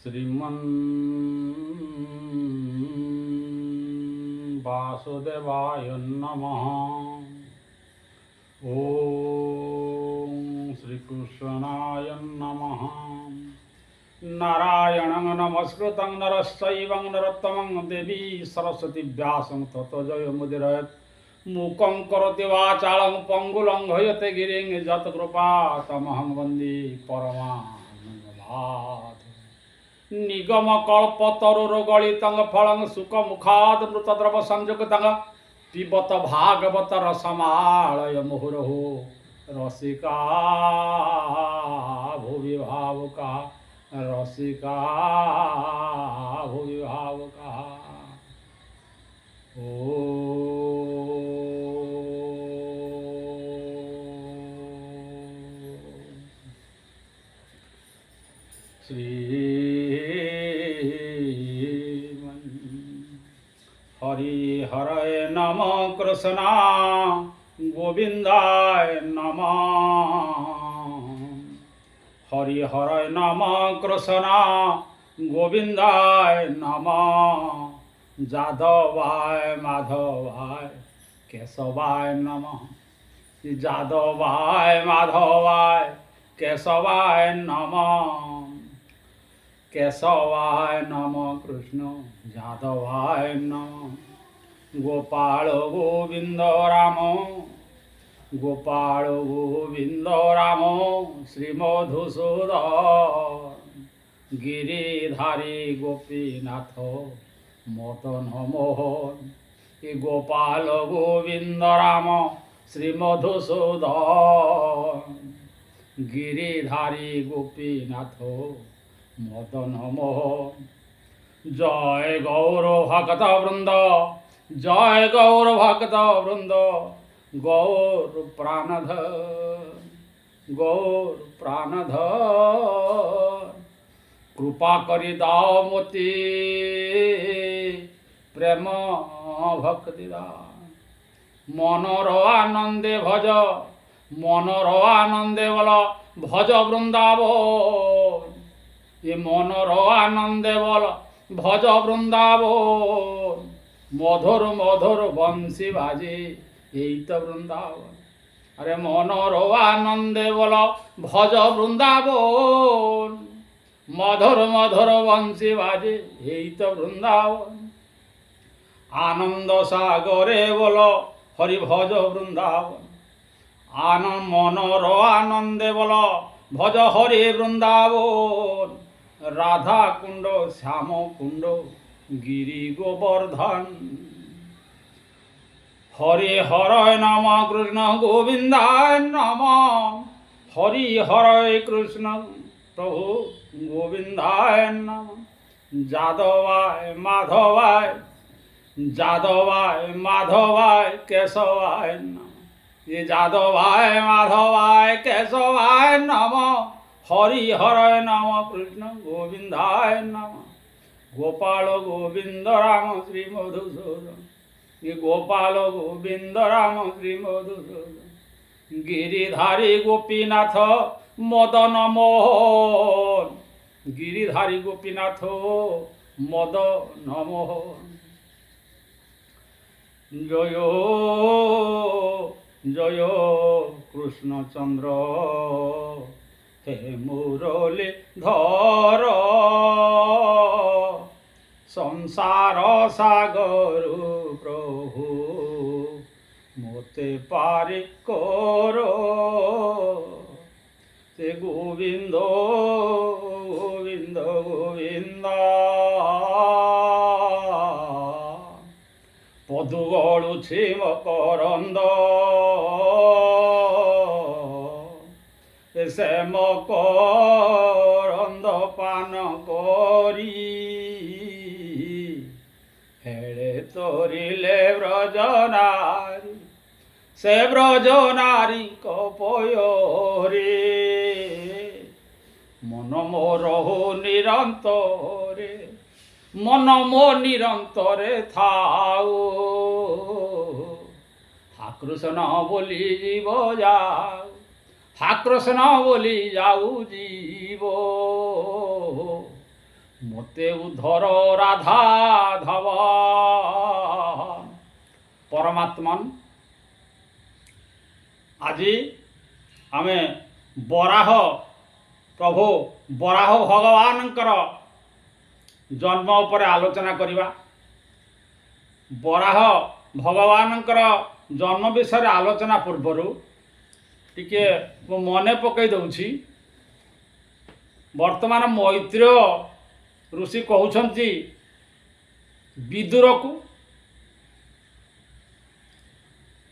श्रीमन् वासुदेवाय नमः। ॐ श्रीकृष्णाय नमः। नारायणं नमस्कृतं नरश्चैव नरोत्तमं देवी सरस्वती व्यासं ततो जयमुदीरयेत्। मूकं करोति वाचालं पङ्गुलं ह्यते गिरिं यत्कृपातमहं वन्दे परमानन्दमाधवम्। निगमकल्पतरुर्गलितं फलं सुखमुखादमृतद्रव संयुक्तं पिबत भागवत रसमालय मुहुर्मुहुः रसिका भुवि भावुका रसिका भुवि भावुका। ओ हरि हरय नमः कृष्णा गोविंदाय नमः। हरि हरय नमः कृष्णा गोविंदाय नमः। जादवाय माधवाय केशवाय नमः। जादवाय माधवाय केशवाय नमः। केशवाय नमः कृष्ण जादवाय नमः। गोपाल गोविंद राम गोपाल गोविंद राम श्रीमधुसूदन गिरिधारी गोपीनाथ मदन मोहन। गोपाल गोविंद राम श्रीमधुसूदन गिरिधारी गोपीनाथ मदन मोहन। जय गौर भक्त वृंद जय गौर भक्त वृंद गौर प्राणधर कृपा करि दाओ मोती प्रेम भक्ति दान। मनर आनंदे भज मनर आनंदे बोल भज वृंदावन। ये मनर आनंदे बोल भज वृंदावन। मधुर मधुर बंशी बाजे यही तो वृंदावन। अरे मनर आनंदे बोल भज वृंदावन। मधुर मधुर बंशी बाजे यही तो वृंदावन। आनंद सागरे बोल हरि भज वृंदावन। आनंद मनर आनंदे बोल भज हरि वृंदावन। राधा कुंड श्याम कुंड गिरी गोवर्धन। हरि हरय नम कृष्ण गोविंदाय नम। हरि हरय कृष्ण प्रभु गोविंदाय नम। जादवाय माधवाय जादवाय माधवाय केशवाय नम। ये जादवाय माधवाय केशवाय नम। हरि हरय नम कृष्ण गोविंदाय नम। गोपाल गोविंद राम श्री मधुसूदन। ये गोपाल गोविंद राम श्री मधुसूदन गिरिधारी गोपीनाथ मदन मोहन। गिरिधारी गोपीनाथ मदन मोहन। जय जय कृष्णचंद्र हे मुरली धर। संसार सागर प्रभु मोते पारि कर। से गोविंद गोविंद गोविंद पदु गलुछि मकरंद। से मकरंद पान करी हेड़े तोरिले ब्रजनारी। से ब्रजनारी कपयोरे मन मोर निरंतरे मन मो निरंतरे थाओ। हा कृष्ण बोली जीव जाओ हा कृष्ण बोली जाऊ जीव। ମୋତେ ଉଦ୍ଧର ରାଧା ଧବ ପରମାତ୍ମନ୍। ଆଜି ଆମେ ବରାହ ପ୍ରଭୁ ବରାହ ଭଗବାନଙ୍କର ଜନ୍ମ ଉପରେ ଆଲୋଚନା କରିବା। ବରାହ ଭଗବାନଙ୍କର ଜନ୍ମ ବିଷୟରେ ଆଲୋଚନା ପୂର୍ବରୁ ଟିକେ ମୁଁ ମନେ ପକାଇ ଦେଉଛି। ବର୍ତ୍ତମାନ ମୈତ୍ରେୟ ଋଷି କହୁଛନ୍ତି ବିଦୁରକୁ,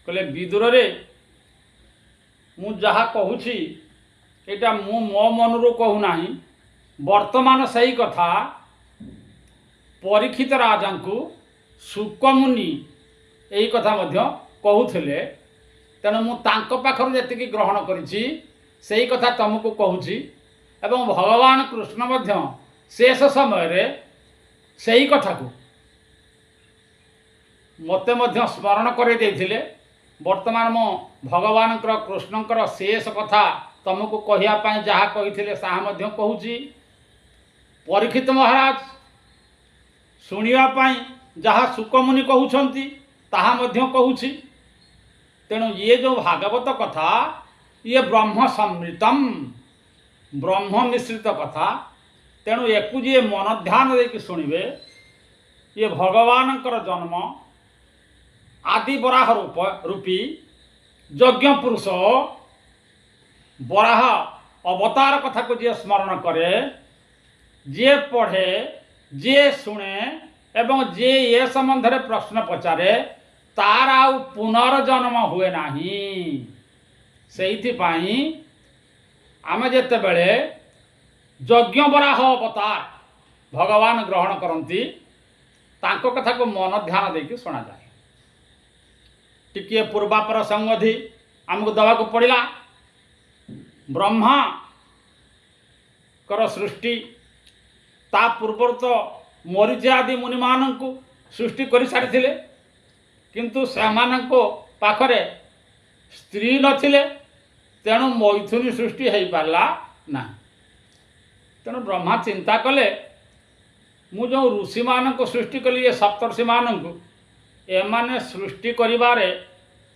କହିଲେ ବିଦୁରରେ ମୁଁ ଯାହା କହୁଛି ଏଇଟା ମୁଁ ମୋ ମନରୁ କହୁନାହିଁ। ବର୍ତ୍ତମାନ ସେଇ କଥା ପରୀକ୍ଷିତ ରାଜାଙ୍କୁ ଶୁକମୁନି ଏଇ କଥା ମଧ୍ୟ କହୁଥିଲେ। ତେଣୁ ମୁଁ ତାଙ୍କ ପାଖରୁ ଯେତିକି ଗ୍ରହଣ କରିଛି ସେଇ କଥା ତୁମକୁ କହୁଛି। ଏବଂ ଭଗବାନ କୃଷ୍ଣ ମଧ୍ୟ ଶେଷ ସମୟରେ ସେଇ କଥାକୁ ମୋତେ ମଧ୍ୟ ସ୍ମରଣ କରାଇ ଦେଇଥିଲେ। ବର୍ତ୍ତମାନ ମୁଁ ଭଗବାନଙ୍କର କୃଷ୍ଣଙ୍କର ଶେଷ କଥା ତୁମକୁ କହିବା ପାଇଁ ଯାହା କହିଥିଲେ ତାହା ମଧ୍ୟ କହୁଛି। ପରୀକ୍ଷିତ ମହାରାଜ ଶୁଣିବା ପାଇଁ ଯାହା ଶୁକମୁନି କହୁଛନ୍ତି ତାହା ମଧ୍ୟ କହୁଛି। ତେଣୁ ଇଏ ଯେଉଁ ଭାଗବତ କଥା ଇଏ ବ୍ରହ୍ମ ସମ୍ମିତମ୍, ବ୍ରହ୍ମ ମିଶ୍ରିତ କଥା। ତେଣୁ ୟାକୁ ଯିଏ ମନ ଧ୍ୟାନ ଦେଇକି ଶୁଣିବେ, ଇଏ ଭଗବାନଙ୍କର ଜନ୍ମ ଆଦି ବରାହ ରୂପୀ ଯଜ୍ଞ ପୁରୁଷ ବରାହ ଅବତାର କଥାକୁ ଯିଏ ସ୍ମରଣ କରେ, ଯିଏ ପଢ଼େ, ଯିଏ ଶୁଣେ ଏବଂ ଯିଏ ଏ ସମ୍ବନ୍ଧରେ ପ୍ରଶ୍ନ ପଚାରେ ତାର ଆଉ ପୁନର୍ଜନ୍ମ ହୁଏ ନାହିଁ। ସେଇଥିପାଇଁ ଆମେ ଯେତେବେଳେ ଯଜ୍ଞ ବରାହ ଅବତାର ଭଗବାନ ଗ୍ରହଣ କରନ୍ତି ତାଙ୍କ କଥାକୁ ମନ ଧ୍ୟାନ ଦେଇକି ଶୁଣାଯାଏ। ଟିକିଏ ପୂର୍ବାପର ସଂଗତି ଆମକୁ ଦେବାକୁ ପଡ଼ିଲା। ବ୍ରହ୍ମାଙ୍କର ସୃଷ୍ଟି, ତା ପୂର୍ବରୁ ତ ମରିଚି ଆଦି ମୁନିମାନଙ୍କୁ ସୃଷ୍ଟି କରିସାରିଥିଲେ, କିନ୍ତୁ ସେମାନଙ୍କ ପାଖରେ ସ୍ତ୍ରୀ ନଥିଲେ। ତେଣୁ ମୈଥୁନୀ ସୃଷ୍ଟି ହୋଇପାରିଲା ନାହିଁ। ତେଣୁ ବ୍ରହ୍ମା ଚିନ୍ତା କଲେ ମୁଁ ଯେଉଁ ଋଷିମାନଙ୍କୁ ସୃଷ୍ଟି କଲି ଏ ସପ୍ତର୍ଷିମାନଙ୍କୁ, ଏମାନେ ସୃଷ୍ଟି କରିବାରେ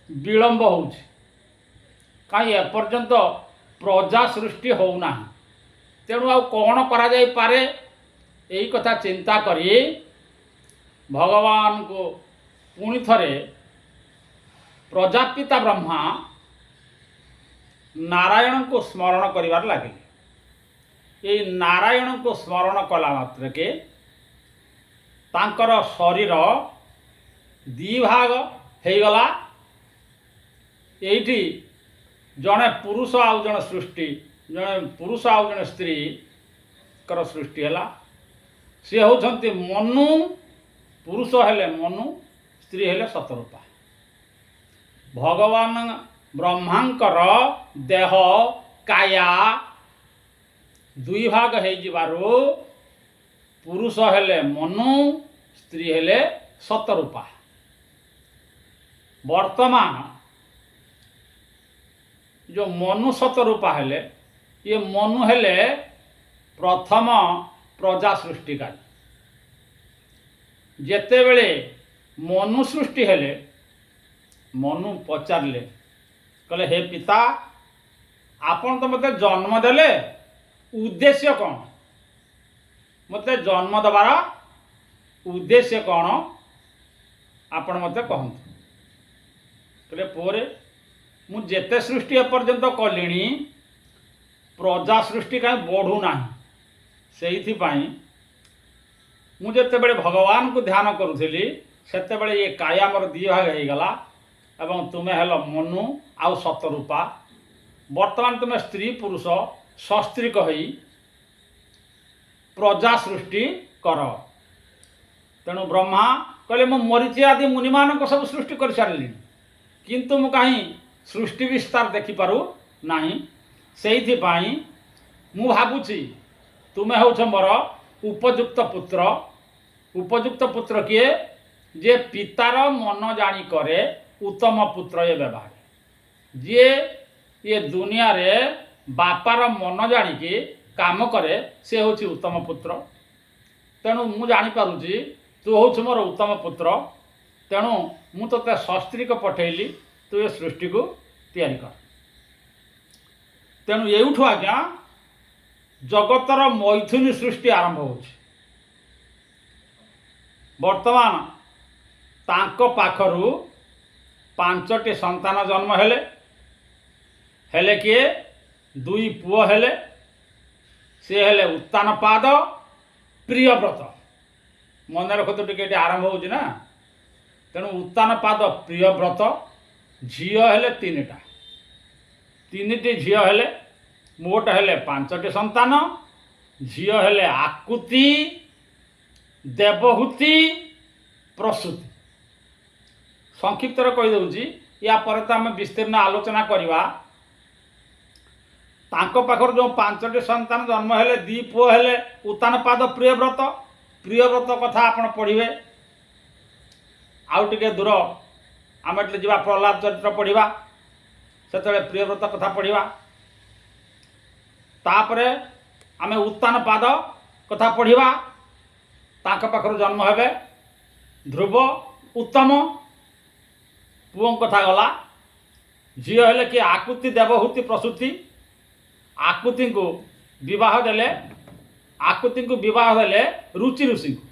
ବିଳମ୍ବ ହେଉଛି। କାହିଁ ଏପର୍ଯ୍ୟନ୍ତ ପ୍ରଜା ସୃଷ୍ଟି ହେଉନାହିଁ। ତେଣୁ ଆଉ କ'ଣ କରାଯାଇପାରେ ଏଇ କଥା ଚିନ୍ତା କରି ଭଗବାନଙ୍କୁ ପୁଣି ଥରେ ପ୍ରଜାପିତା ବ୍ରହ୍ମା ନାରାୟଣଙ୍କୁ ସ୍ମରଣ କରିବାରେ ଲାଗିଲେ। ଏଇ ନାରାୟଣଙ୍କୁ ସ୍ମରଣ କଲା ମାତ୍ରକେ ତାଙ୍କର ଶରୀର ଦୁଇ ଭାଗ ହେଇଗଲା। ଏଇଠି ଜଣେ ପୁରୁଷ ଆଉ ଜଣେ ସୃଷ୍ଟି, ଜଣେ ପୁରୁଷ ଆଉ ଜଣେ ସ୍ତ୍ରୀଙ୍କର ସୃଷ୍ଟି ହେଲା। ସେ ହେଉଛନ୍ତି ମନୁ, ପୁରୁଷ ହେଲେ ମନୁ, ସ୍ତ୍ରୀ ହେଲେ ଶତରୂପା। ଭଗବାନ ବ୍ରହ୍ମାଙ୍କର ଦେହ କାୟା ଦୁଇ ଭାଗ ହେଇଯିବାରୁ ପୁରୁଷ ହେଲେ ମନୁ, ସ୍ତ୍ରୀ ହେଲେ ଶତରୂପା। ବର୍ତ୍ତମାନ ଯେଉଁ ମନୁ ଶତରୂପା ହେଲେ, ଇଏ ମନୁ ହେଲେ ପ୍ରଥମ ପ୍ରଜା ସୃଷ୍ଟିକାରୀ। ଯେତେବେଳେ ମନୁ ସୃଷ୍ଟି ହେଲେ, ମନୁ ପଚାରିଲେ, କହିଲେ ହେ ପିତା, ଆପଣ ତ ମୋତେ ଜନ୍ମ ଦେଲେ, ଉଦ୍ଦେଶ୍ୟ କ'ଣ? ମୋତେ ଜନ୍ମ ଦେବାର ଉଦ୍ଦେଶ୍ୟ କ'ଣ ଆପଣ ମୋତେ କହନ୍ତୁ। କହିଲେ ପୁଅରେ, ମୁଁ ଯେତେ ସୃଷ୍ଟି ଏପର୍ଯ୍ୟନ୍ତ କଲିଣି ପ୍ରଜା ସୃଷ୍ଟି କାହିଁ ବଢ଼ୁନାହିଁ। ସେଇଥିପାଇଁ ମୁଁ ଯେତେବେଳେ ଭଗବାନଙ୍କୁ ଧ୍ୟାନ କରୁଥିଲି ସେତେବେଳେ ଏ କାୟା ମୋର ଦୁଇ ଭାଗ ହେଇଗଲା ଏବଂ ତୁମେ ହେଲ ମନୁ ଆଉ ଶତରୂପା। ବର୍ତ୍ତମାନ ତୁମେ ସ୍ତ୍ରୀ ପୁରୁଷ ସସ୍ତ୍ରୀକ ହୋଇ ପ୍ରଜା ସୃଷ୍ଟି କର। ତେଣୁ ବ୍ରହ୍ମା କହିଲେ ମୁଁ ମରିଚି ଆଦି ମୁନିମାନଙ୍କୁ ସବୁ ସୃଷ୍ଟି କରିସାରିଲିଣି, କିନ୍ତୁ ମୁଁ କାହିଁ ସୃଷ୍ଟି ବିସ୍ତାର ଦେଖିପାରୁ ନାହିଁ। ସେଇଥିପାଇଁ ମୁଁ ଭାବୁଛି ତୁମେ ହେଉଛ ମୋର ଉପଯୁକ୍ତ ପୁତ୍ର। ଉପଯୁକ୍ତ ପୁତ୍ର କିଏ? ଯିଏ ପିତାର ମନ ଜାଣି କରେ ଉତ୍ତମ ପୁତ୍ର ଏ ବ୍ୟବହାର। ଯିଏ ଏ ଦୁନିଆରେ ବାପାର ମନ ଜାଣିକି କାମ କରେ ସେ ହେଉଛି ଉତ୍ତମ ପୁତ୍ର। तेणु मु जापारुची तू हूँ मोर उत्तम पुत्र तेणु मु ते सस्त्री को पठेली तू ये सृष्टि को तैयारी कर। तेणु एठू आज्ञा जगतर मैथुनी सृष्टि आरंभ हो बर्तमान तांको पाखरु 5टी संतान जन्म हेले किए 2 पुओ हेले सी हेले उत्तानपाद प्रियव्रत मन रखत टिके आरंभ हो ना तेणु उत्तानपाद प्रियव्रत झील हेले 3टा 3टी झील हेले मोट हेले 5टी संतान झील हेले आकुति देवहूति प्रसूति संक्षिप्त कहीदे या पर तो आम विस्तीर्ण आलोचना करवा तांको पाखर जो 5टी संतान जन्म हेले 2 पुओ हेले उत्तानपाद प्रियव्रत कथा आपण पढ़िबे आउ टिके दूर आम जा प्रहलाद चरित्र पढ़ा से प्रियव्रत कथा पढ़ा तापरे आमे उत्तानपाद कथा पढ़ा तांको पाखर जन्म हेबे ध्रुव उत्तम पुओं कथा गला झील हेले कि आकुति देवहूति प्रसूति आकुति को विवाह देले रुचि ऋषि को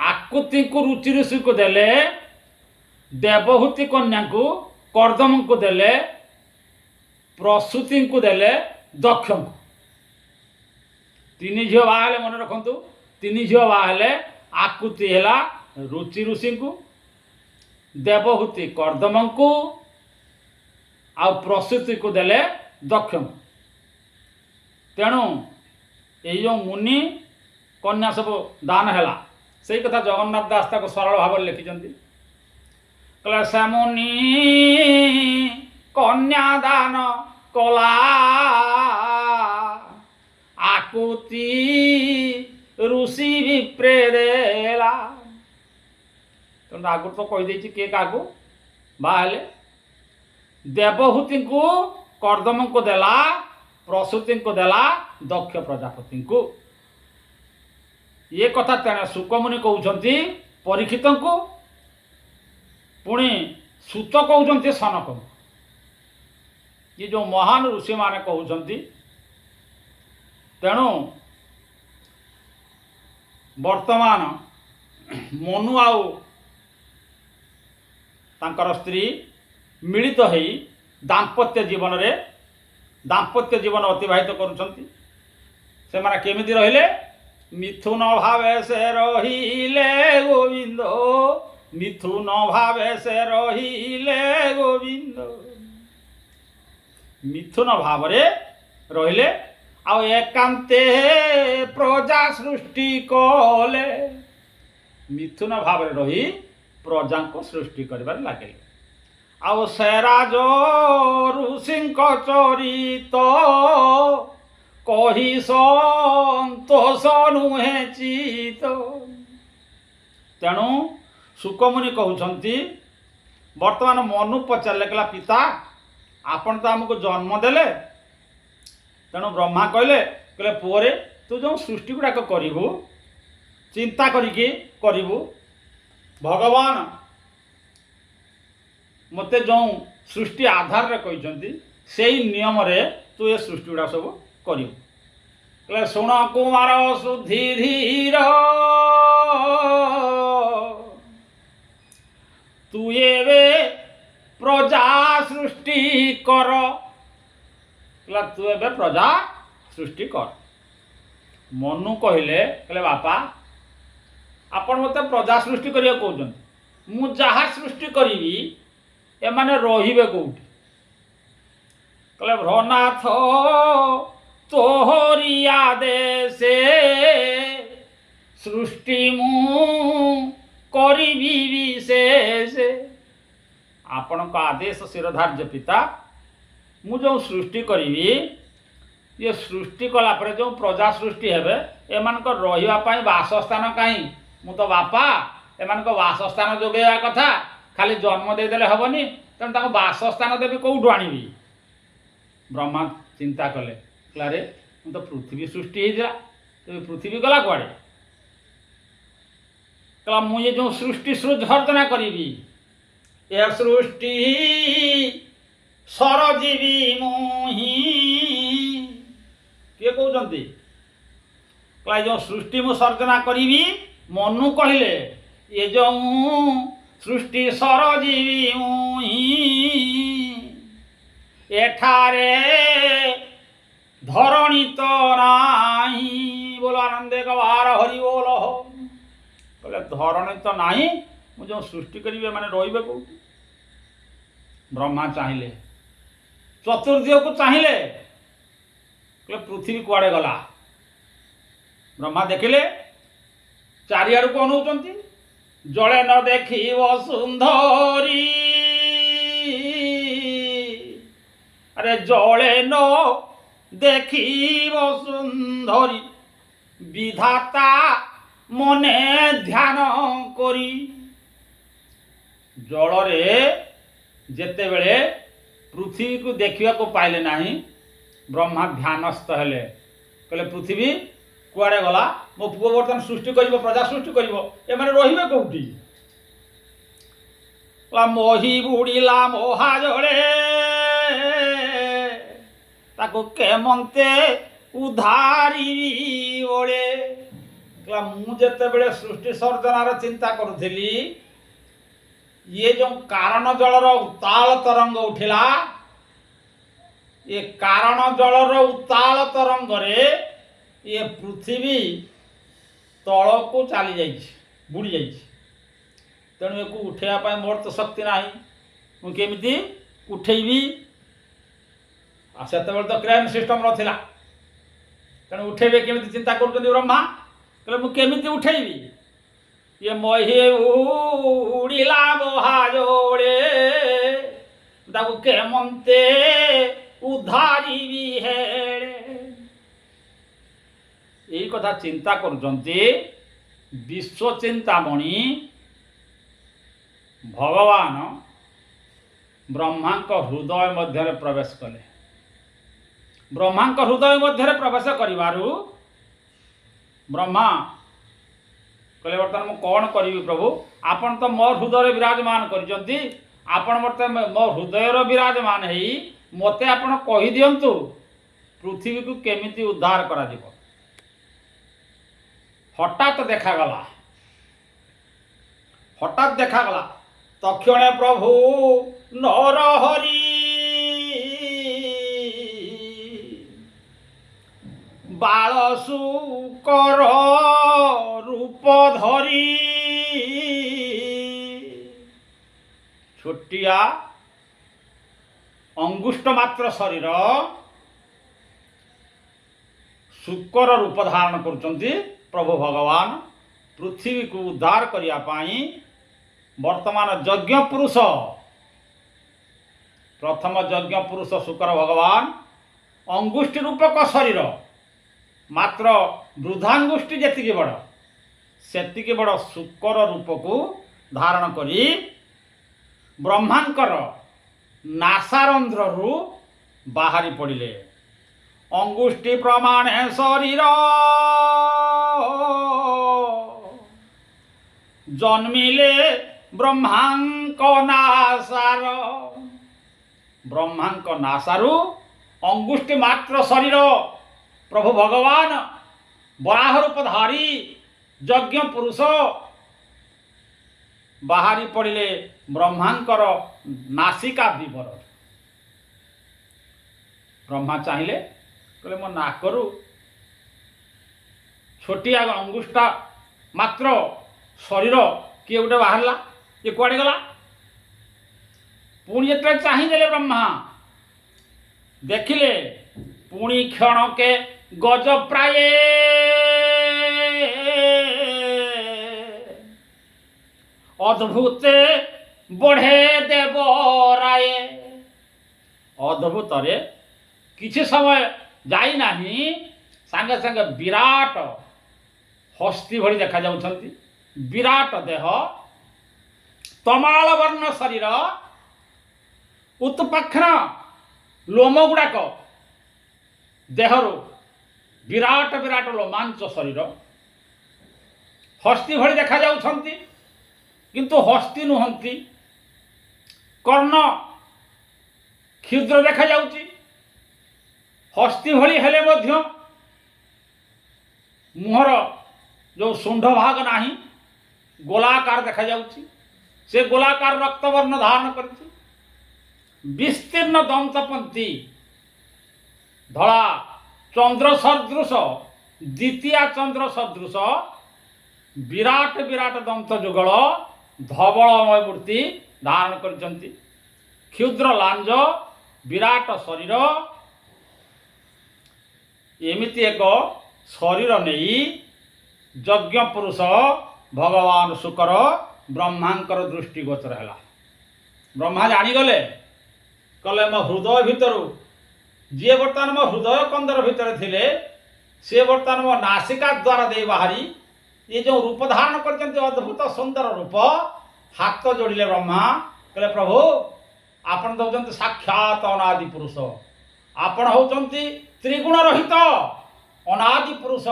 आकुति को रुचि ऋषि को देले देवहूति कन्या को कर्दम को देले प्रसूति को देले दक्ष को 3 झील बाहले मन रखु 3 झील बाहले आकुति है रुचि ऋषि को देवहूति कर्दम को आ प्रसूति को देले दक्ष को तेणु ये जो मुनि कन्या सब दान है से कथा जगन्नाथ दास को सरल भाव लिखिं कहले से मुनि कन्या दान कला आकुति ऋषि विप्रे देला तेणु आगुरी तो कहीदे किए क्या बाहले देवहूति को कर्दम को देला प्रसूति को देला दक्ष प्रजापति को ये कथा तेणे सुकमुनि कहते परीक्षित को पुणी सुत कहते सनक को ये जो महान ऋषि माने कहते तेणु वर्तमान मनु आउ तांकर स्त्री मिलित हो दाम्पत्य जीवन अतिवाहित करुछंती से माने केमिति रहिले मिथुन भावे से रहिले गोविंद मिथुन भावे से रहिले गोविंद मिथुन भाव रे रहिले आ एकांते प्रजा सृष्टि कले मिथुन भाव रे रही प्रजा को सृष्टि करिबार लागे आउ सेराज ऋषि चरित कही सतोष नुहे चित तेणु सुकमुनि कहते वर्तमान मनु पचारे कहला पिता आपण तो आमको जन्म देले तेणु ब्रह्मा कहले कहले पुअरे तू जो सृष्टि गुड़ाक करू चिंता करू भगवान मते जो सृष्टि आधार रे कहते से नियम रे तू ये सृष्टि गुड़ा सब कर शुण कुमार सुधी धीर तू ये प्रजा सृष्टि कर तू ए प्रजा सृष्टि कर मनु कहले कहले बापा आपण मते प्रजा सृष्टि करिया कहउछन मु जहा सृष्टि करी एमाने रहिबे कोउठी कहले भ्रनाथ तोहरी आदेशे सृष्टि मु करिबी विशेष आपण का आदेश शिरधार्य पिता मु जो सृष्टि करी ये सृष्टि कला पर जो प्रजा सृष्टि हेबे एमान को रहिबा पई वासस्थान काई मु तो बापा एमान को वासस्थान जोगेया कथा खाली जन्म दे देले हबनी तेणु ताको वासस्थान देबी कोउठु आनिबी ब्रह्मा चिंता कले क्लारे मु तो पृथ्वी सृष्टि हेइला ତେବେ ପୃଥିବୀ ଗଲା କୁଆଡ଼େ? କହିଲା ମୁଁ ଏ ଯେଉଁ ସୃଷ୍ଟି ସୃଜର୍ଜନା କରିବି, ଏ ସୃଷ୍ଟି ସରଜୀବି ମୁହିଁ। କିଏ କହୁଛନ୍ତି? କହିଲା ଯେଉଁ ସୃଷ୍ଟି ମୁଁ ସର୍ଜନା କରିବି, ମନୁ କହିଲେ ଏ ଯେଉଁ ସୃଷ୍ଟି ସରଜୀବି ମୁହିଁ, ଏଠାରେ ଧରଣୀ ତ ନାହିଁ। ବୋଲ ଆନନ୍ଦେ କବାର ହରି ବୋଲ। କହିଲେ ଧରଣୀ ତ ନାହିଁ, ମୁଁ ଯେଉଁ ସୃଷ୍ଟି କରିବି ଏମାନେ ରହିବେ କୋଉଠି? ବ୍ରହ୍ମା ଚାହିଁଲେ, ଚତୁର୍ଦିଗକୁ ଚାହିଁଲେ, କହିଲେ ପୃଥିବୀ କୁଆଡ଼େ ଗଲା? ବ୍ରହ୍ମା ଦେଖିଲେ, ଚାରିଆଡ଼କୁ ଅନଉଛନ୍ତି, ଜଳେ ନ ଦେଖିବ ସୁନ୍ଦରୀ, ଆରେ ଜଳେ ନ ଦେଖିବ ସୁନ୍ଦରୀ, ବିଧାତା ମନେ ଧ୍ୟାନ କରି। ଜଳରେ ଯେତେବେଳେ ପୃଥିବୀକୁ ଦେଖିବାକୁ ପାଇଲେ ନାହିଁ, ବ୍ରହ୍ମା ଧ୍ୟାନସ୍ଥ ହେଲେ, କହିଲେ ପୃଥିବୀ କୁଆଡ଼େ ଗଲା? ମୋ ପୁଅ ବର୍ତ୍ତମାନ ସୃଷ୍ଟି କରିବ, ପ୍ରଜା ସୃଷ୍ଟି କରିବ, ଏମାନେ ରହିବେ କୋଉଠି? ମୋହି ବୁଡ଼ିଲା ମହାଜଳେ, ତାକୁ କେମନ୍ତେ ଉଦ୍ଧାରିବି ଓଳେ। ମୁଁ ଯେତେବେଳେ ସୃଷ୍ଟି ସର୍ଜନାର ଚିନ୍ତା କରୁଥିଲି, ଇଏ ଯେଉଁ କାରଣ ଜଳର ଉତ୍ତାଳ ତରଙ୍ଗ ଉଠିଲା, ଏ କାରଣ ଜଳର ଉତ୍ତାଳ ତରଙ୍ଗରେ ଏ ପୃଥିବୀ ତଳକୁ ଚାଲି ଯାଇଛି, ବୁଡ଼ି ଯାଇଛି। ତେଣୁ ଏକୁ ଉଠେଇବା ପାଇଁ ମୋର ତ ଶକ୍ତି ନାହିଁ, ମୁଁ କେମିତି ଉଠେଇବି? ଆଉ ସେତେବେଳେ ତ କ୍ରେନ୍ ସିଷ୍ଟମ ନଥିଲା, ତେଣୁ ଉଠେଇବେ କେମିତି ଚିନ୍ତା କରୁଛନ୍ତି ବ୍ରହ୍ମା। କହିଲେ ମୁଁ କେମିତି ଉଠେଇବି? ଇଏ ମହି ଉଡ଼ିଲା ମହାଜୋଳେ, ତାକୁ କେମନ୍ତେ ଉଦ୍ଧାରିବି ହେଳେ। এই কথা চিন্তা କରୁଛନ୍ତି ବିଶ୍ୱ ଚିନ୍ତାମଣି ଭଗବାନ ବ୍ରହ୍ମାଙ୍କ ହୃଦୟ ମଧ୍ୟରେ ପ୍ରବେଶ କଲେ। ବ୍ରହ୍ମାଙ୍କ ହୃଦୟ ମଧ୍ୟରେ ପ୍ରବେଶ କରିବାରୁ ବ୍ରହ୍ମା କହିଲେ ବର୍ତ୍ତମାନ ମୁଁ କ'ଣ କରିବି ପ୍ରଭୁ? ଆପଣ ତ ମୋ ହୃଦୟରେ ବିରାଜମାନ କରିଛନ୍ତି, ଆପଣ ବର୍ତ୍ତମାନ ମୋ ହୃଦୟର ବିରାଜମାନ ହେଇ ମୋତେ ଆପଣ କହିଦିଅନ୍ତୁ ପୃଥିବୀକୁ କେମିତି ଉଦ୍ଧାର କରାଯିବ। ହଠାତ୍ ଦେଖାଗଲା ତକ୍ଷଣେ ପ୍ରଭୁ ନରହରି ବାଳଶୁକର ରୂପ ଧରି, ଛୋଟିଆ ଅଙ୍ଗୁଷ୍ଟ ମାତ୍ର ଶରୀର ଶୁକର ରୂପ ଧାରଣ କରୁଛନ୍ତି ପ୍ରଭୁ ଭଗବାନ। ପୃଥିବୀକୁ ଉଦ୍ଧାର କରିବା ପାଇଁ ବର୍ତ୍ତମାନ ଯଜ୍ଞ ପୁରୁଷ, ପ୍ରଥମ ଯଜ୍ଞ ପୁରୁଷ ଶୁକର ଭଗବାନ ଅଙ୍ଗୁଷ୍ଠି ରୂପକ ଶରୀର, ମାତ୍ର ବୃଦ୍ଧାଙ୍ଗୁଷ୍ଠି ଯେତିକି ବଡ଼ ସେତିକି ବଡ଼ ଶୁକର ରୂପକୁ ଧାରଣ କରି ବ୍ରହ୍ମାଙ୍କର ନାସାରନ୍ଧ୍ରରୁ ବାହାରି ପଡ଼ିଲେ। ଅଙ୍ଗୁଷ୍ଠି ପ୍ରମାଣେ ଶରୀର ଜନ୍ମିଲେ ବ୍ରହ୍ମାଙ୍କ ନାସାର। ବ୍ରହ୍ମାଙ୍କ ନାସାରୁ ଅଙ୍ଗୁଷ୍ଠି ମାତ୍ର ଶରୀର ପ୍ରଭୁ ଭଗବାନ ବରାହ ରୂପଧାରୀ ଯଜ୍ଞ ପୁରୁଷ ବାହାରି ପଡ଼ିଲେ ବ୍ରହ୍ମାଙ୍କର ନାସିକା ବିବର। ବ୍ରହ୍ମା ଚାହିଁଲେ, କହିଲେ ମୋ ନାକରୁ ଛୋଟିଆ ଅଙ୍ଗୁଷ୍ଠା ମାତ୍ର ଶରୀର କିଏ ଗୋଟେ ବାହାରିଲା, କିଏ କୁଆଡ଼େ ଗଲା? ପୁଣି ଯେତେବେଳେ ଚାହିଁଦେଲେ ବ୍ରହ୍ମା, ଦେଖିଲେ ପୁଣି କ୍ଷଣକେ ଗଜ ପ୍ରାୟ ଅଦ୍ଭୁତେ ବଢ଼େ ଦେବରାଏ। ଅଦ୍ଭୁତରେ କିଛି ସମୟ ଯାଇନାହିଁ, ସାଙ୍ଗେ ସାଙ୍ଗେ ବିରାଟ ହସ୍ତି ଭଳି ଦେଖାଯାଉଛନ୍ତି। ବିରାଟ ଦେହ, ତମାଳ ବର୍ଣ୍ଣ ଶରୀର, ଉତ୍ପାଖନ ଲୋମ ଗୁଡ଼ାକ ଦେହରୁ विराट विराट रोमांच शरीर हस्ती भली देखा जाउछंती किंतु हस्ती नुहंती कर्ण क्षुद्र देखा जाउची हस्ती भली हेले मध्य मुहर जो शुंड भाग नाही गोलाकार देखा जाउची से गोलाकार रक्तवर्ण धारण करती विस्तीर्ण दंतपंथी धड़ा चंद्र सदृश द्वितीय चंद्र सदृश विराट विराट दंत जुगल धवलमय मूर्ति धारण करचंती क्षुद्र लांज विराट शरीर एमिति एक शरीर नहीं यज्ञ पुरुष भगवान शुकर ब्रह्मांकर दृष्टिगोचर है। ब्रह्मा जानीगले कले मो हृदय भितर जी बर्तमान मो हृदय कंदर भितर थिले से बर्तमान मो नासिका द्वारा दे बाहरी ये जो रूप धारण कर अद्भुत सुंदर रूप हाथ जोड़िले ब्रह्मा कहले प्रभु आपण दौरान साक्षात अनादि पुरुष आपण होचंती त्रिगुण रहित अनादि पुरुष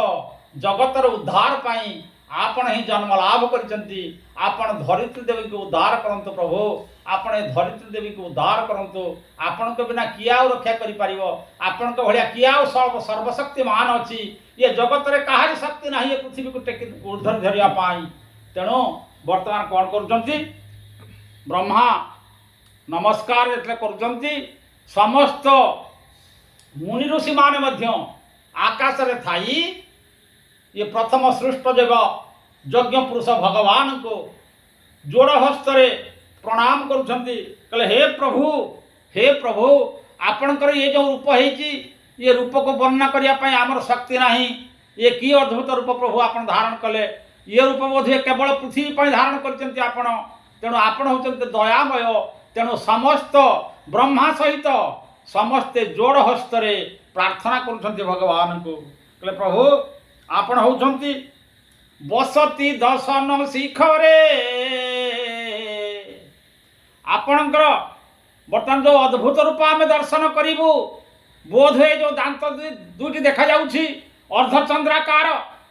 जगतर उद्धार पाई आपण ही जन्म लाभ करचंती आपण धरित्री देवी को उद्धार करंतु प्रभु आपण धरित्री देवी को उद्धार करंतु आपण के बिना किया रक्षा करि परिबो आपण के भलिया किया सर्वशक्तिमान अछि ये जगत रे कहारी शक्ति नाही ये पृथ्वी को टेकी ऊर्ध्व धरिया पाई तेणु वर्तमान कोन करचंती ब्रह्मा नमस्कार एतले करचंती समस्त मुनि ऋषि माने मध्य आकाश रे थाई ये प्रथम सृष्ट देव यज्ञ पुरुष भगवान को जोड़ हस्त प्रणाम करुछंती कहले हे प्रभु आपणकर ये जो रूप है ये रूप को वर्णना करने आमर शक्ति नहीं ये कि अद्भुत रूप प्रभु आपण धारण कले ये रूप बोधे केवल पृथ्वी पर धारण करचंती आपण तेणु आपण होचंती दयामय तेणु समस्त ब्रह्मा सहित समस्ते जोड़ हस्त प्रार्थना करुछंती भगवान को कहले प्रभु आपण होचंती बसती दर्शन शिखरे आपणकर बर्तमान जो अद्भुत रूप आम दर्शन करूँ बोध हुए जो दांत दुईटी देखा जाउछि अर्धचंद्राकार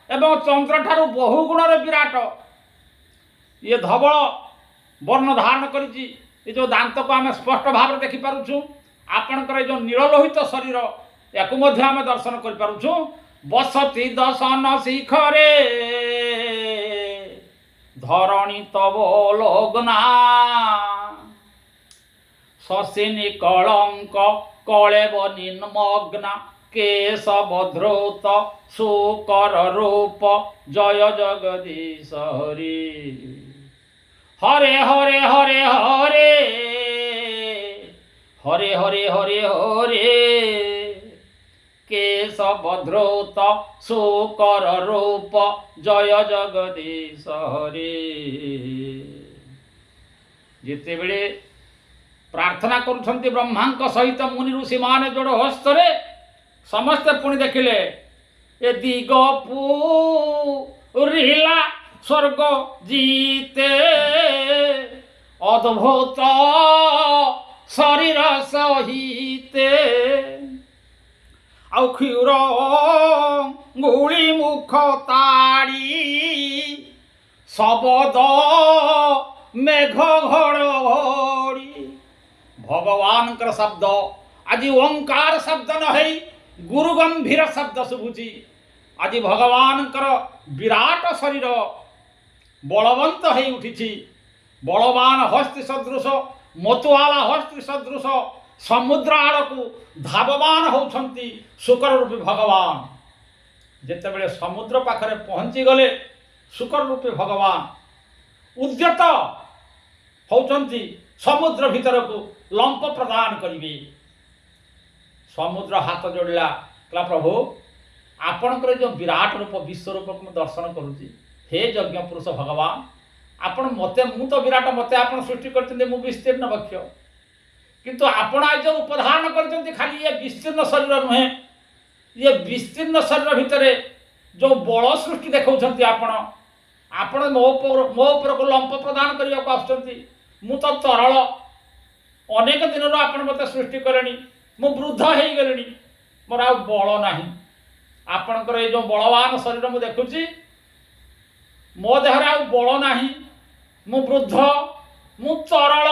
एवं चंद्र ठारू बहुगुण विराट ये धवल वर्ण धारण करिछि ये जो दांत को आम स्पष्ट भाव देखि पारुछु आपणकर जो नीललोहित शरीर याकु मध्य आम दर्शन करि पारुछु बसती दर्शन शिखरे धरणी तव लग्ना शशिनी कलंक कलेब निमग्ना केश बध्रोत शुकर रूप जय जगदीश हरे हरे हरे हरे हरे हरे हरे हरे केश बध्रोत शुकर रूप जय जगदीश हरे जिते बेले प्रार्थना करुछंती ब्रह्मांक सहित मुनि ऋषि माने जोड़ हस्तरे समस्त पुणी देखिले ए दिग पूरिला स्वर्ग जीते अद्भुत शरीर सहिते आउ क्षीर गुली मुख ताड़ी शबद मेघ घड़घड़ी भगवान कर शब्द आज ओंकार शब्द नहीं गुरु गंभीर शब्द शुभुची आज भगवान कर विराट शरीर बलवंत है उठी बलवान हस्ति सदृश मतुआला हस्ति सदृश समुद्र आड़ को धावमान होती शुकर रूपी भगवान जिते बड़े समुद्र पाखरे पहुँची गले शुकर रूपी भगवान उद्यत होती समुद्र भीतर को लंप प्रदान करिवे समुद्र हाथ जोड़ला कहला प्रभु आपणकर जो विराट रूप विश्व रूप को दर्शन करुच्ची हे यज्ञ पुरुष भगवान आपण मते मु तो विराट मते आपण सृष्टि करते मु विस्तीर्ण वक्ष किंतु आपण आज जो उपधारण करते खाली ये विस्तीर्ण शरीर नुहे ये विस्तीर्ण शरीर भितर जो बल सृष्टि देखा आपण आपण मो ऊपर को लंप प्रदान करने को आसुँच मु तो तरल अनेक दिन आपण मत सृष्टि कले मु वृद्ध हो गले मोर आ बल ना ଆପଣଙ୍କର ଏଇ ଯେଉଁ ବଳବାନ ଶରୀର ମୁଁ ଦେଖୁଛି, ମୋ ଦେହରେ ଆଉ ବଳ ନାହିଁ, ମୁଁ ବୃଦ୍ଧ, ମୁଁ ତରଳ,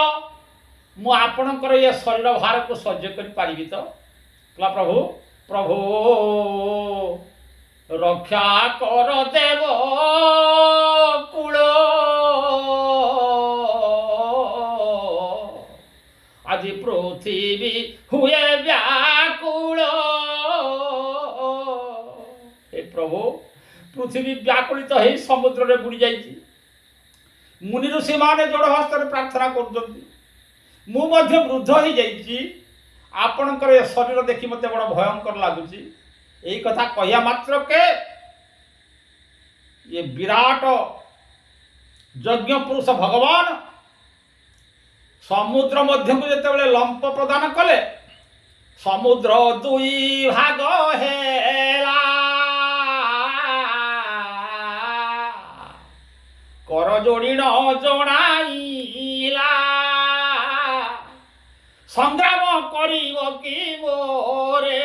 ମୁଁ ଆପଣଙ୍କର ଏ ଶରୀର ଭାରକୁ ସହ୍ୟ କରିପାରିବି ତ? କହିଲା ପ୍ରଭୁ, ପ୍ରଭୁ ରକ୍ଷା କର ଦେବ କୂଳ, ଆଜି ପୃଥିବୀ ହୁଏ ବ୍ୟାକୁଳ। हे प्रभु, पृथ्वी व्याकुलित हो समुद्र बुड़ी जाइए। मुनि ऋषि माने जोड़ हस्त प्रार्थना कर वृद्ध हो जाइए। आपणकर ये शरीर देखी मत बड़ भयंकर लगुच। यही कथा कहया मात्र के ये विराट यज्ञ पुरुष भगवान समुद्र मध्य को जिते लंप प्रदान कले, समुद्र दुई भाग हेला, कर जोड़ी जनाइला, संग्राम करिब कि मोरे,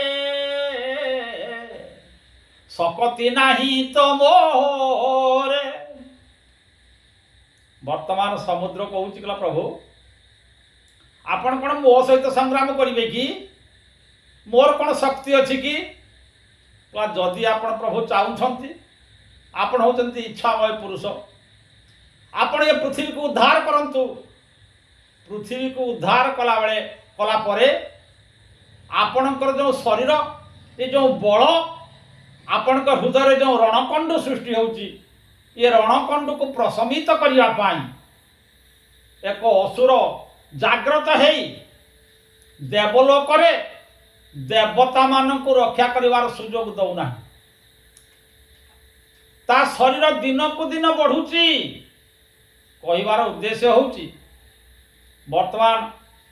सकती नहीं तो मोरे। वर्तमान समुद्र कहूँ कहला प्रभु, आपण कौन मो सहित संग्राम करेंगे कि? मोर कौन शक्ति अच्छी कि? जदि आपण प्रभु चाहते, आपण होती इच्छामय पुरुष, आपण ये पृथ्वी को उद्धार करंतु। पृथ्वी को उद्धार कला बेले कला परे आपणकर जो शरीर ये जो बल, आपणकर हृदय जो रणकंडु सृष्टि होची, ये रणकंडु को प्रशमित करने पाई एक असुर जाग्रत है देवलोक रे देवता मान को रक्षा करिवार सुजोग दौना। ता शरीर दिन को दिन बढ़ुची, कहिवार उद्देश्य होची वर्तमान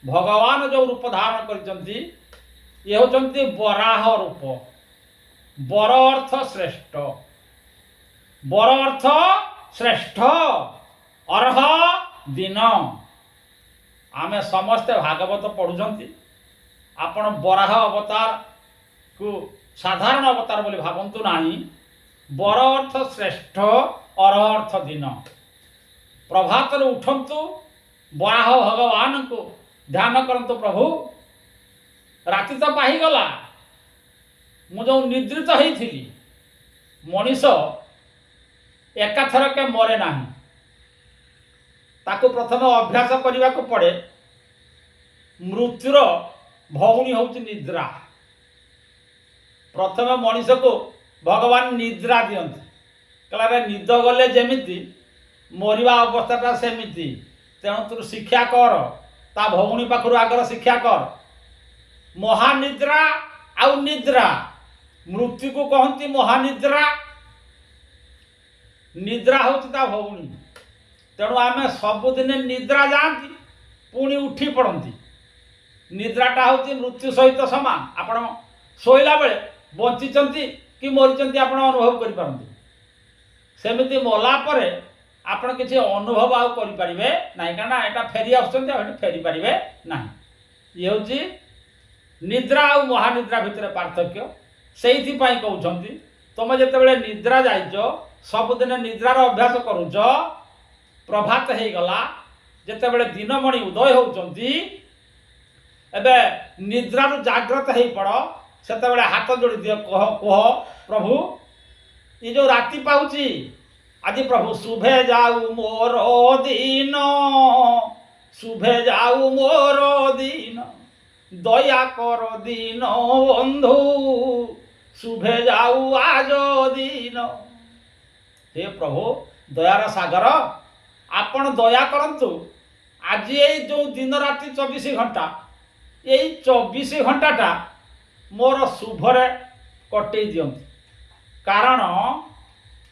भगवान जो रूप धारण करचंती ये होचंती वराह रूप। वर अर्थ श्रेष्ठ, वर अर्थ श्रेष्ठ, अर्ह दिन। आमे समस्ते भागवत पढ़ुचंती, आपण वराह अवतार को साधारण अवतार बोली भावंतु नाही। वर अर्थ श्रेष्ठ, अर्ह अर्थ दिन। प्रभात उठंतु, वराह भगवान को ध्यान करंतु। प्रभु राति तो पाहीगला, मु जो निद्रित होती मनीष एकाथर के मरे ना, ताको प्रथम अभ्यास करने को पड़े। मृत्युर भौणी होची निद्रा। प्रथम मनीष को भगवान निद्रा दियंती, कहला निद गले जेमिति मरिवा अवस्थाटा सेमिति, तेणु तू शिक्षा कर, ता भौणी पाखरु आगर शिक्षा कर। महानिद्रा आउ निद्रा, मृत्यु को कहती महानिद्रा, निद्रा होची ता भौणी। तेणु आमे सबुदिन निद्रा जाती पुणी उठी पड़ती। निद्राटा होची मृत्यु सहित समान। आपण शोला बेले बंचिचंती कि मरीचंती आपण अनुभव करि पारंती, सेमिति मला परे आपण किसी अनुभव आउ करि परिबे नाही, काना एटा फेरी आछंती आ फेरी परिबे नाही। ये होची निद्रा आ महानिद्रा भितर पार्थक्य। सेइथि पई कहउछंती तमे जते बेले निद्रा जाइचो, सबुदिन निद्रार अभ्यास करूच, प्रभात हो गला, जिते बड़े दिनमणि उदय होती, एबे निद्रारू जाग्रत हो पड़, से हाथ जोड़ी दियो, कह कह प्रभु ये जो राति पाउची आज प्रभु शुभे जाऊ मोर दिन, शुभे जाऊ मोर दिन, दया कर दिन बंधु, शुभे जाऊ आज दिन। हे प्रभु दयार सागर, आपण दया करंतु। आज ये जो दिन राति 24 घंटा, यही 24 घंटाटा मोर शुभरे कटे दियंतु। कारण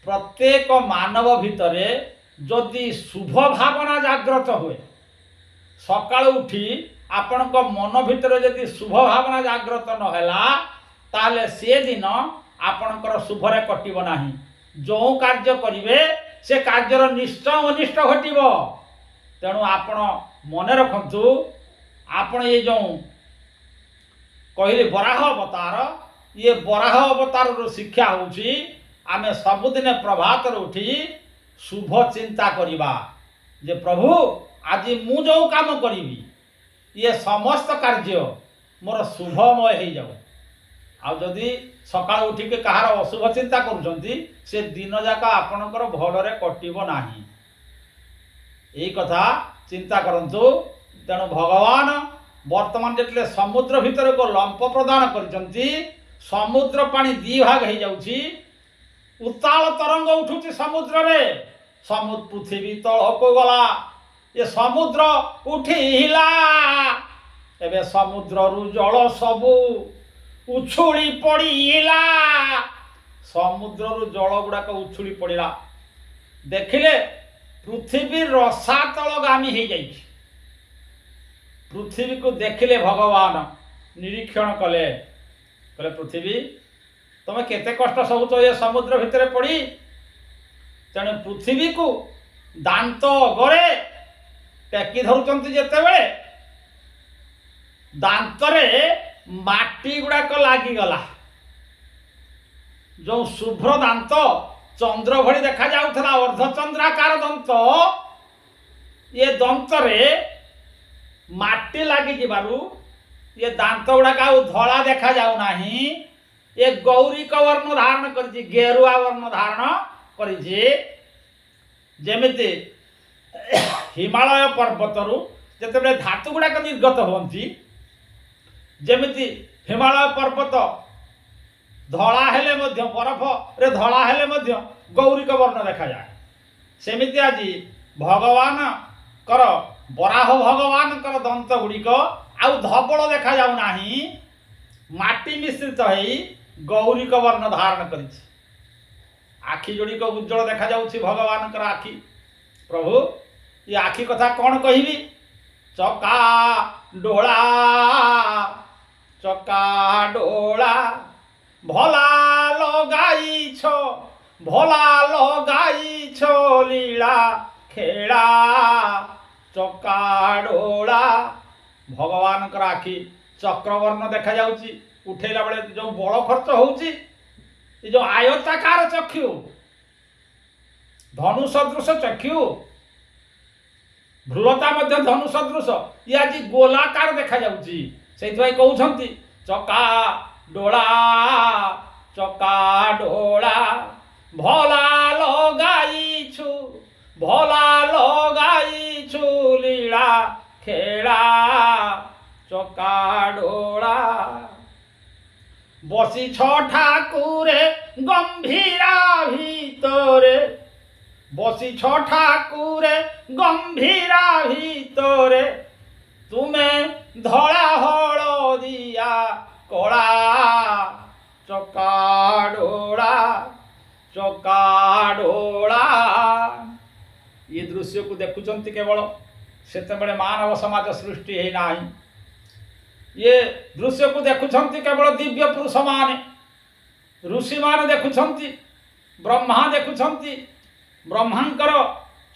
प्रत्येक मानव भितरे जदि शुभ भावना जाग्रत हुए, सकाळ उठी आपणक मन भितर जदि शुभ भावना जाग्रत नहेला, ताले से दिन आपणकर शुभरे कटिब नाही। जो कार्य करिवे से कार्यर निश्चय अनिष्ट घटिब। तेणु आपण मन रखंतु, आपण ये जो कहले वराह अवतार, ये बराह अवतार शिक्षा होची आमे सबुदिने प्रभात उठी शुभ चिंता करिबा जे प्रभु आज मु जो काम करी ये समस्त कार्य मोर शुभमय हो जाओ। आ जदि सकाळ उठिके कहार अशुभ चिंता करूछंती से दिन जाक आपणकर भलरे कटिबो नाही। एई कथा चिंता करंतु। तेणु भगवान वर्तमान जेतले समुद्र भितर को लंप प्रदान करिसंती समुद्र पानी दी भाग हो जाउछि। उताल तरंग उठुछि समुद्र रे समुद्र पृथ्वी तल को गला ये समुद्र उठिला एबे समुद्र रु जल सबु उछुली पड़िला। समुद्र रु जल गुड़ाक उछुली पड़िला देखिले पृथ्वी रसातलगामी हो जाइछि। पृथ्वी को देखिले भगवान निरीक्षण कले कले पृथ्वी तुम केते कष्ट सहु तो ये समुद्र भितर पड़ी। तेणु पृथ्वी को दांत गरे टेकी धरुचंती जेतेबेले दांतरे माटी गुड़ाक लागिगला। जो शुभ्र दांत चंद्र भली देखा जाउथला अर्धचंद्राकार दंत ये दंतरे माटी लगी जीवारू ये दांत गुड़ाक धला देखा जाऊ नाही। ये गौरी वर्ण धारण करिछि गेरुआ वर्ण धारण करिछि। जेमिति हिमालय पर्वतरू जेतेबेले धातु गुड़ाक निर्गत होती जेमिति हिमालय पर्वत धला हेले मध्य बरफ रे धला हेले मध्य गौरी वर्ण देखा जाए। सेमिति आज भगवान कर बराह भगवान कर दंत गुड़िक आउ धबल देखा जाऊ नाही। माटी मिश्रित होई गौरी वर्ण धारण करिछि। आखि जोड़िक उज्जवल देखा जाउछि भगवान कर आखि। प्रभु ये आखि कथा कौन कहबी। चका डोला भला लगाइछ लीला खेला चका डोला। भगवान कर आखि चक्रवर्ण देखा जाउछि। उठेला बेले जो बड़ खर्च होउछि ये जो आयताकार चक्षु धनु सदृश चक्षु भ्रुलता मध्य धनु सदृश ये आज गोलाकार देखा जाउछि। सेइथाय कहउछंती चका डोला भला लगाइछु लीला खेला चका डोला। बसी ठाकुरे गंभीरा भितरे तुम्हें धड़ा हलदिया कला चका डोला। ये दृश्य को देखुचंती केवल सेतेबेले मानव समाज सृष्टि है नाही। ये दृश्य को देखुचंती केवल दिव्य पुरुष माने ऋषि माने देखुचंती ब्रह्मा देखुचंती। ब्रह्मांकर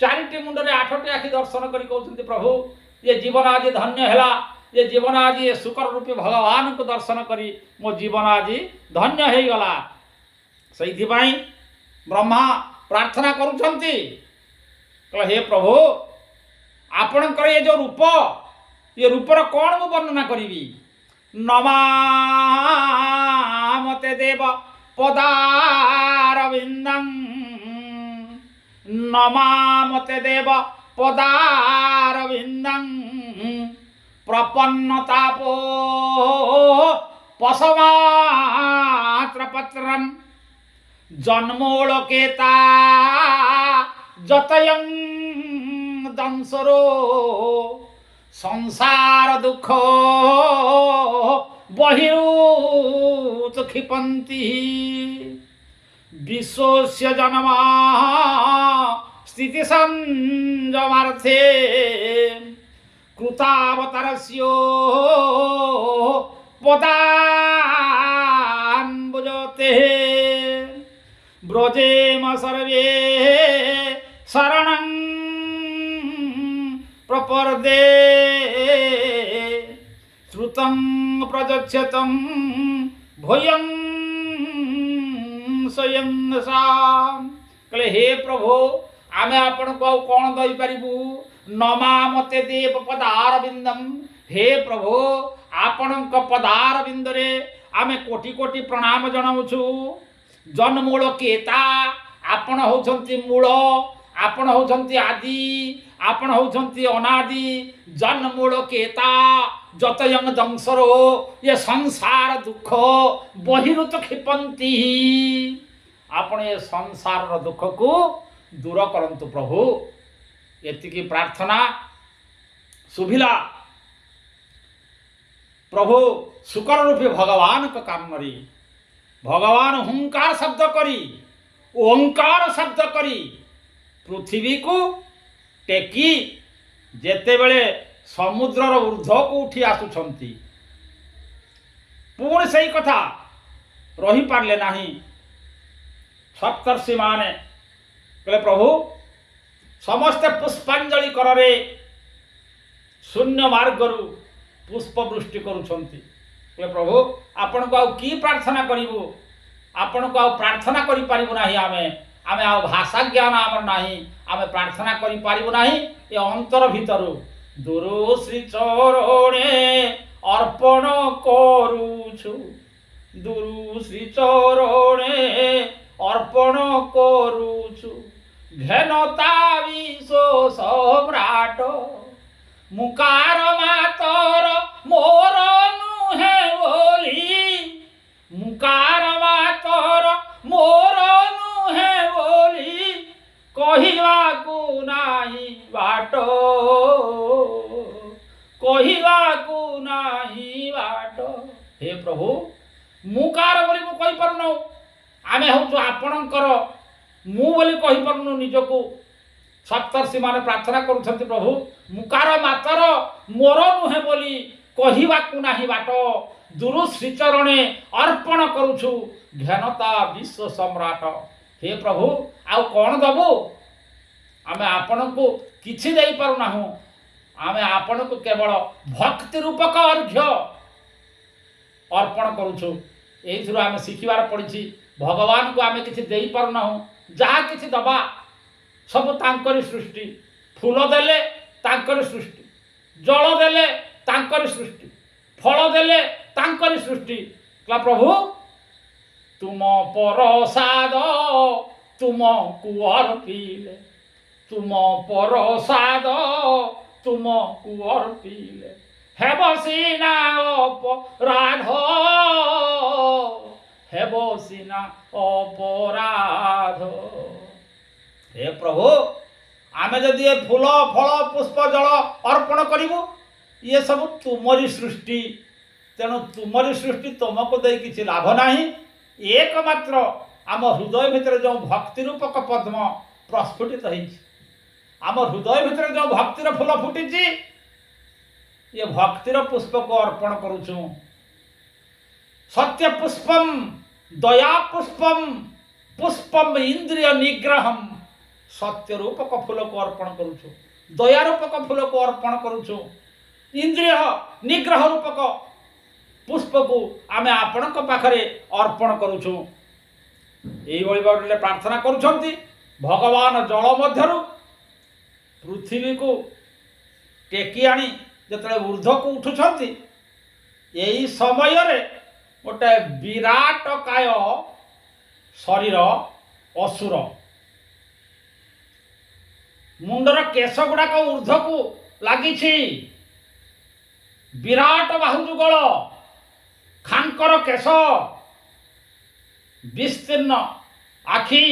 चारिटी मुंडरे 8टी आखि दर्शन करी कहउचंती प्रभु ये जीवन आज धन्य हैला। ये जीवन आज ये शुकर रूपी भगवान को दर्शन करी मो जीवन आज धन्य हो गला। सही ब्रह्मा प्रार्थना करुछंती कह हे प्रभु आपणकर ये जो रूप ये रूपर कौन मु वर्णना करी। नमामते देव पदारविंदं प्रपन्नतापो पशमात्रपत्रं जन्मोलकेता जतयं दंसरो संसार दुख बहिरूत क्षिपन्ति विश्वस्य जन्मा स्थिति संयमार्थे कृतावतारस्यो पदाम्बुजते ब्रजेम सर्वे शरणं प्रपदे श्रुतं प्रजच्छतं भूयं स्वयं साम कहले हे प्रभु आमे आपण को कौन दई पारिबू नमा मते देव पदार बिंदम हे प्रभु आपण पदार बिंदरे आमे कोटि कोटि प्रणाम जनाऊछु जन्मूल केता आपण होउछंती मूल आपण होउछंती आदि आपण होउछंती अनादि जन्मूल केता जतयंग दंसरो ये संसार दुख बहिरुत क्षिपंती आपण ये संसार दुख को दूर करंतु प्रभु एतिकी प्रार्थना सुभिला प्रभु शुकर रूपी भगवान का काम करी भगवान हुंकार शब्द करी ओंकार शब्द करी पृथ्वी को टेकी जेते बेले समुद्रर ऊर्ध्व को उठी आसुछंती पुणी सही कथा रही पारले नाही सप्तर्षि माने कहले प्रभु समस्ते पुष्पांजलि कररे शून्य मार्गरु पुष्प वृष्टि करुछंती कहले प्रभु आपण को आउ की प्रार्थना करिवो आपण को आउ प्रार्थना करि पारिबो नाही आमे आमे आउ भाषा ज्ञान आमर नाही आमे प्रार्थना करि पारिबो नाही ए अंतर भितरु दुरु श्री चरणे अर्पण करूछु दुरु श्री चरणे अर्पण करूछु घेनता विश्व सम्राट मुकार मातर मोर नुहे बोली मुकार मातर मोर नुहे बोली कहिबाकु नाही बाट कहिबाकु नाही बाट हे प्रभु मुकार बोली मु कहि परनु आमे होचु आपणकर मु बोली कहि परनु निजको सप्तर्षि माने प्रार्थना करुछंती प्रभु मुकार मातर मोर नुहे बोली कहिबाकु नाही बाट दुरु श्री चरणे अर्पण करूछु घनता विश्व सम्राट हे प्रभु आउ कौन दबु आमे आपण को किछि देई पारु नाहु आमे आपण को केवल भक्ति रूपक अर्घ्य अर्पण करूछु एइथुरु आमे शिखिबार पड़िछि भगवान को आमे किछि देई पारु नाहु जहा किछि दबा सब तांकरी सृष्टि फूल देले तांकरी सृष्टि जल देले तांकरी सृष्टि फल देले तांकरी सृष्टि कहला प्रभु तुम प्रसाद तुम कुआर पीले तुम प्रसाद तुम कुआर पीले हेब सीना अपराध हेब सीना अपराध हे प्रभु आमे जदि ये फूल फल पुष्प जल अर्पण करिवु ये सब तुमरी सृष्टि तेणु तुमरी सृष्टि तुमको दे किछि लाभ नाही एकमात्र आम हृदय भितर जो भक्ति रूपक पद्म प्रस्फुटित होइछि आम हृदय भितर जो भक्तिर फूल फुटिछि ये भक्तिर पुष्प को अर्पण करूछु सत्य पुष्पम दया पुष्पम पुष्पम इंद्रिय निग्रहम सत्य रूपक फूल को अर्पण करूछु दया रूपक फूल को अर्पण करूछु इंद्रिय निग्रह रूपक पुष्प को आमे आपण पाखरे अर्पण करूछु एई बळी बाटले प्रार्थना करूछंती भगवान जल मध्यरु पृथ्वी को टेकी आनी जतले ऊर्ध्व को उठुछंती एई समय रे गोटे विराट काय शरीर असुर मुंडर केश गुड़ाक ऊर्ध्व को लगी विराट बाहुजुगल खांकर केश विस्तीर्ण आखि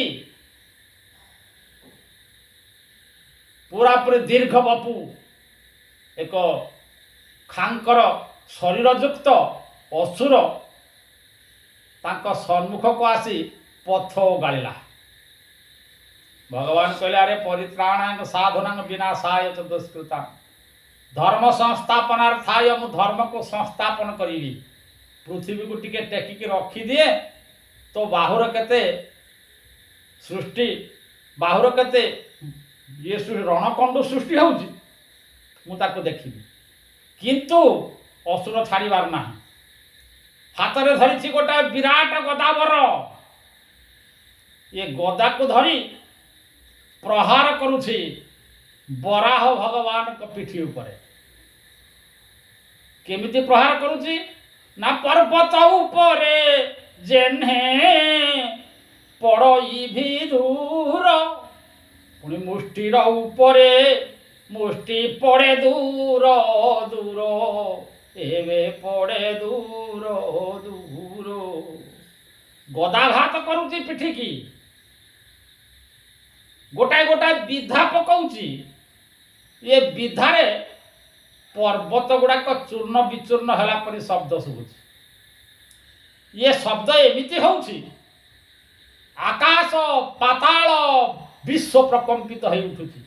पूरापूरी दीर्घ बपु एक खांकर शरीर युक्त असुर तांको सम्मुख को आसी पथ गाड़िला भगवान कहले अरे परित्राणांग साधनांग विनाशाय च दुष्कृता धर्म संस्थापनार्थाय मु धर्म को संस्थापन करी पृथ्वी को टिके टेकिकी रखी दिए तो बाहुर केते सृष्टि बाहुर केते ये रणकंडु सृष्टि होउची मु ताको देखिबी किंतु असुर छाड़ीबार ना हाथ में धरी गोटे विराट गदावर ये गदा को धरी प्रहार करुछि बराह भगवान को पिठी उपरे। केमिति प्रहार करुछि ना पर्वत उपरे जेन्हे पड़ई भी दूर पुणी मुष्टिर उपरे मुष्टि पड़े दूर दूर एवे पड़े दूर दूर। गदाघात करुछि पिठी की गोटाए गोटाए विधा पकाउछि। ये विधारे पर्वत गुड़ाक चूर्ण विचूर्ण होला परि शब्द शुभुछि। ये शब्द एमिति होउछि आकाश पाताल विश्व प्रकंपित हो उठुछि।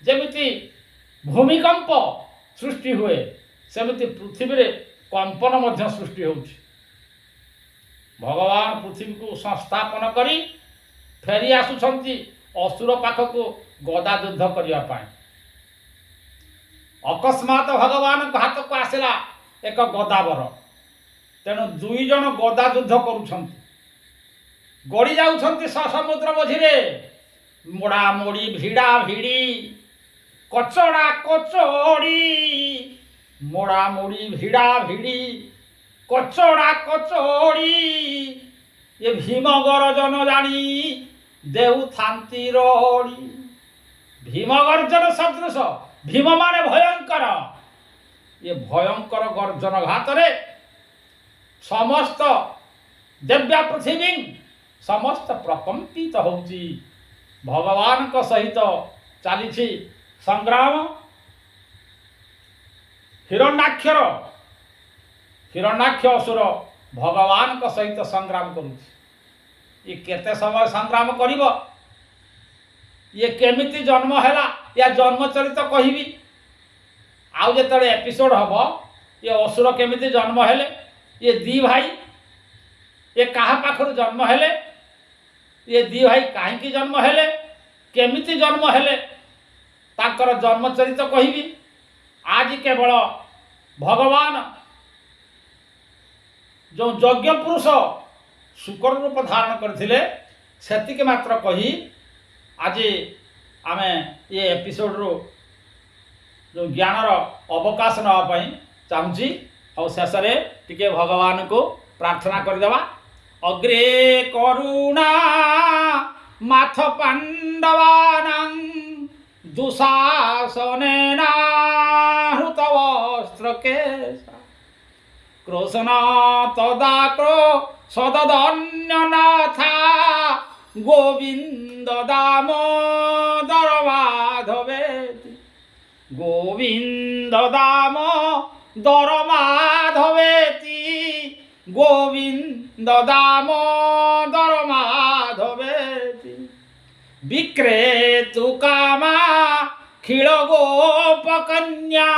जेमिति भूमिकंप सृष्टि हुए सेमिति पृथ्वी रे कंपन मध्य सृष्टि होउछि। भगवान पृथ्वी को संस्थापन करी फेरी आसुछंती असुर पाखक गदा युद्ध करिया पाए। अकस्मात भगवान हाथ को आसला एक गदावर। तेणु दुई जन गदा युद्ध करुछंती गड़ी जाउछंती समुद्र मझिरे। मोड़ा मोड़ी भिड़ा भिड़ी कचड़ा कचड़ी मोड़ा मोड़ी भिड़ा भिड़ी कचड़ा कचड़ी। ये भीम गर्जन जानी देउ थांती रड़ी। भीम गर्जन सदृश भीम माने भयंकर। ये भयंकर गर्जन घातरे समस्त देव्या पृथ्वी समस्त प्रकंपित होउची। भगवान को सहित चली संग्राम। हिरण्याक्षर हिरण्याक्ष असुर भगवान को सहित संग्राम करुछि। ये केते समय संग्राम करिवो ये केमिति जन्म हैला या जन्म चरित कहिबी। आउ जेतले एपिसोड हबो ये असुर केमिति जन्म हेले ये दी भाई ये कहा पाखर जन्म हेले ये दी भाई काहींकी जन्म हेले केमिति जन्म हेले ताकर जन्म चरित कहिबी। आज केवल भगवान जो यज्ञ पुरुष शुक्र रूप धारण करथिले सेतिके मात्र कही आज आमे ये एपिसोड रो जो ज्ञानर अवकाश नापी चाहूँगी। और शेष टिके भगवान को प्रार्थना करदेवा। अग्रे करुणा माथ पांडवानां दुशासनेना हृतवस्त्रकेशा क्रोशन तदाक्रो सदधन्यनाथा गोविंद दामोदर माधवेति गोविंद दामोदर माधवेति गोविंद दामोदर माधवेति। विक्रेतु कामा खिल गोपकन्या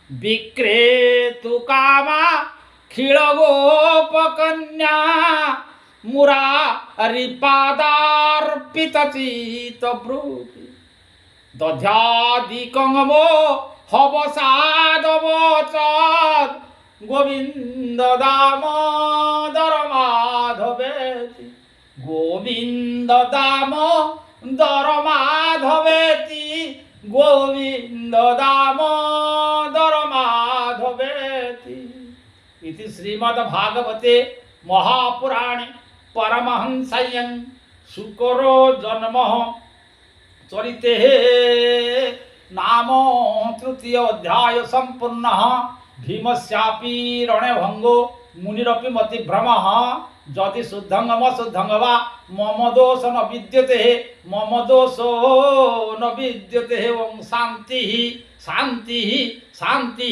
विक्रेतु कामा खिल गोपकन्या मुरारिपादार्पित चित्तवृत्ति दध्यादिकंगमो हवसादवचत् गोविंद दामोदर माधवेति गोविंद दामोदर माधवेति गोविंद दामोदर माधवेति। इति श्रीमद्भागवते महापुराणे परमहंस्यां शुकरो जन्म चरिते नाम तृतीय अध्याय संपूर्ण। भीमस्यापि रणभंगो मुनिरपि मतिभ्रमः जदि शुद्धंगम शुद्धंग वा मम दोष न विद्यते मम दोषो न विद्यते। ओम शांति शांति शांति।